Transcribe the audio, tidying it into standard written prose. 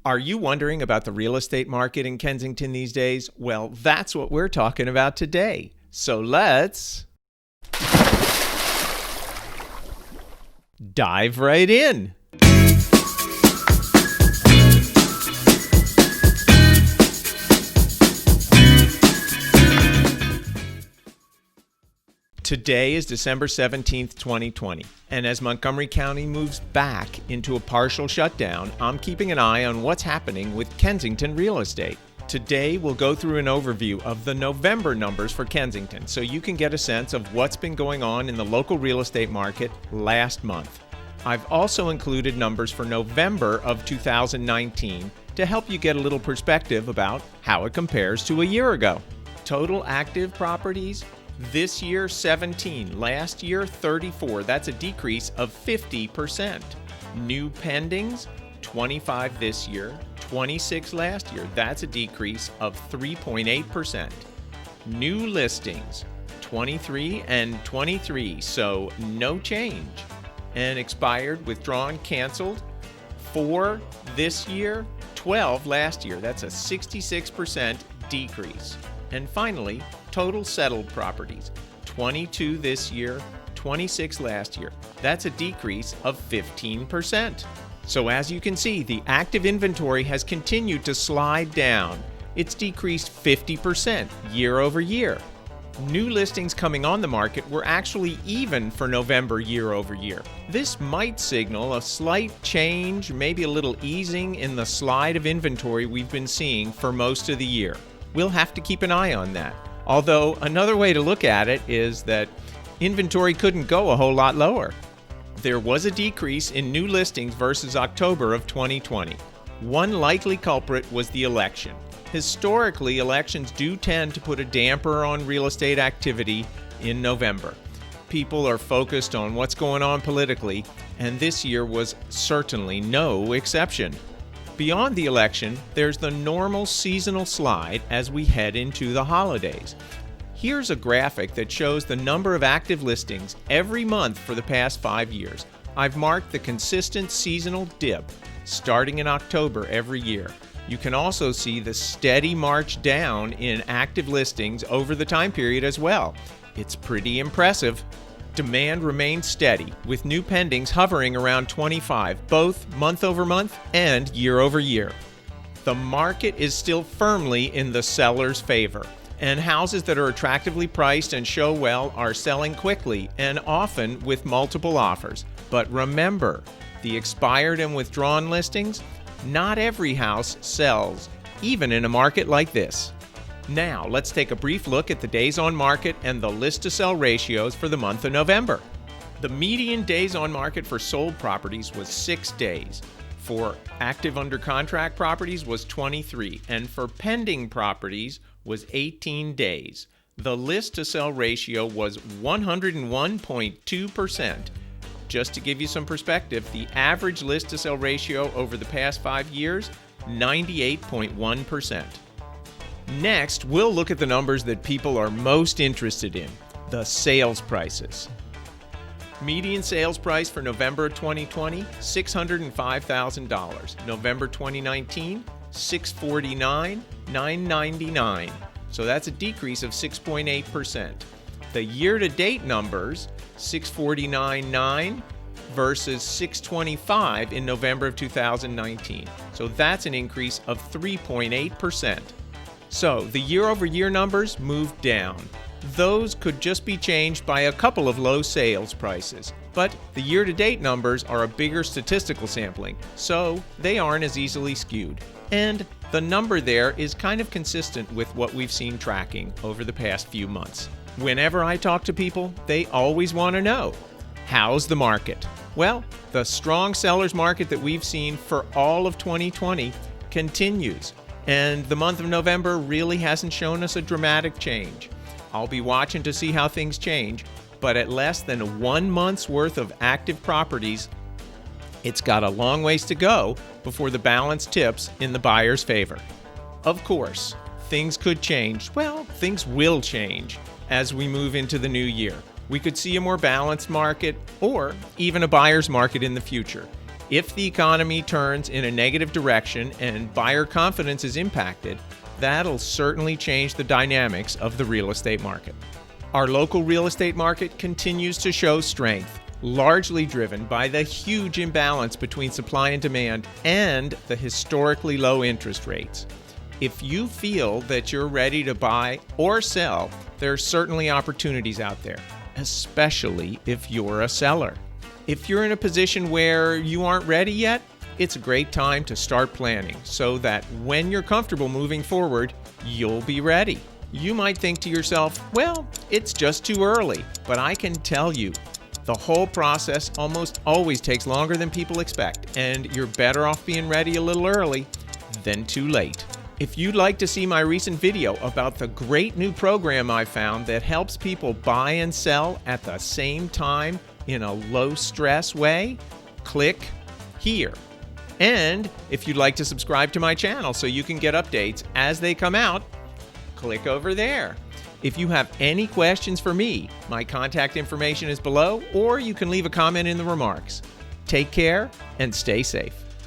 Are you wondering about the real estate market in Kensington these days? Well, that's what we're talking about today. So let's dive right in. Today is December 17th, 2020, and as Montgomery County moves back into a partial shutdown, I'm keeping an eye on what's happening with Kensington real estate. Today, we'll go through an overview of the November numbers for Kensington so you can get a sense of what's been going on in the local real estate market last month. I've also included numbers for November of 2019 to help you get a little perspective about how it compares to a year ago. Total active properties? This year, 17. Last year, 34. That's a decrease of 50%. New pendings, 25 this year, 26 last year. That's a decrease of 3.8%. New listings, 23 and 23, so no change. And expired, withdrawn, canceled, 4 this year, 12 last year. That's a 66% decrease. And finally, total settled properties, 22 this year, 26 last year. That's a decrease of 15%. So as you can see, the active inventory has continued to slide down. It's decreased 50% year over year. New listings coming on the market were actually even for November year over year. This might signal a slight change, maybe a little easing in the slide of inventory we've been seeing for most of the year. We'll have to keep an eye on that. Although another way to look at it is that inventory couldn't go a whole lot lower. There was a decrease in new listings versus October of 2020. One likely culprit was the election. Historically, elections do tend to put a damper on real estate activity in November. People are focused on what's going on politically, and this year was certainly no exception. Beyond the election, there's the normal seasonal slide as we head into the holidays. Here's a graphic that shows the number of active listings every month for the past 5 years. I've marked the consistent seasonal dip starting in October every year. You can also see the steady march down in active listings over the time period as well. It's pretty impressive. Demand remains steady, with new pendings hovering around 25, both month over month and year over year. The market is still firmly in the seller's favor, and houses that are attractively priced and show well are selling quickly and often with multiple offers. But remember, the expired and withdrawn listings, not every house sells, even in a market like this. Now, let's take a brief look at the days on market and the list-to-sell ratios for the month of November. The median days on market for sold properties was 6 days. For active under contract properties was 23, and for pending properties was 18 days. The list-to-sell ratio was 101.2%. Just to give you some perspective, the average list-to-sell ratio over the past 5 years, 98.1%. Next, we'll look at the numbers that people are most interested in, the sales prices. Median sales price for November 2020, $605,000. November 2019, $649,999. So that's a decrease of 6.8%. The year-to-date numbers, $649,999 versus $625 in November of 2019. So that's an increase of 3.8%. So the year-over-year numbers moved down. Those could just be changed by a couple of low sales prices. But the year-to-date numbers are a bigger statistical sampling, so they aren't as easily skewed. And the number there is kind of consistent with what we've seen tracking over the past few months. Whenever I talk to people, they always want to know, how's the market? Well, the strong seller's market that we've seen for all of 2020 continues. And the month of November really hasn't shown us a dramatic change. I'll be watching to see how things change, but at less than 1 month's worth of active properties, it's got a long ways to go before the balance tips in the buyer's favor. Of course, things could change. Well, things will change as we move into the new year. We could see a more balanced market or even a buyer's market in the future. If the economy turns in a negative direction and buyer confidence is impacted, that'll certainly change the dynamics of the real estate market. Our local real estate market continues to show strength, largely driven by the huge imbalance between supply and demand and the historically low interest rates. If you feel that you're ready to buy or sell, there are certainly opportunities out there, especially if you're a seller. If you're in a position where you aren't ready yet, it's a great time to start planning so that when you're comfortable moving forward, you'll be ready. You might think to yourself, well, it's just too early, but I can tell you, the whole process almost always takes longer than people expect, and you're better off being ready a little early than too late. If you'd like to see my recent video about the great new program I found that helps people buy and sell at the same time in a low-stress way, click here. And if you'd like to subscribe to my channel so you can get updates as they come out, click over there. If you have any questions for me, my contact information is below, or you can leave a comment in the remarks. Take care and stay safe.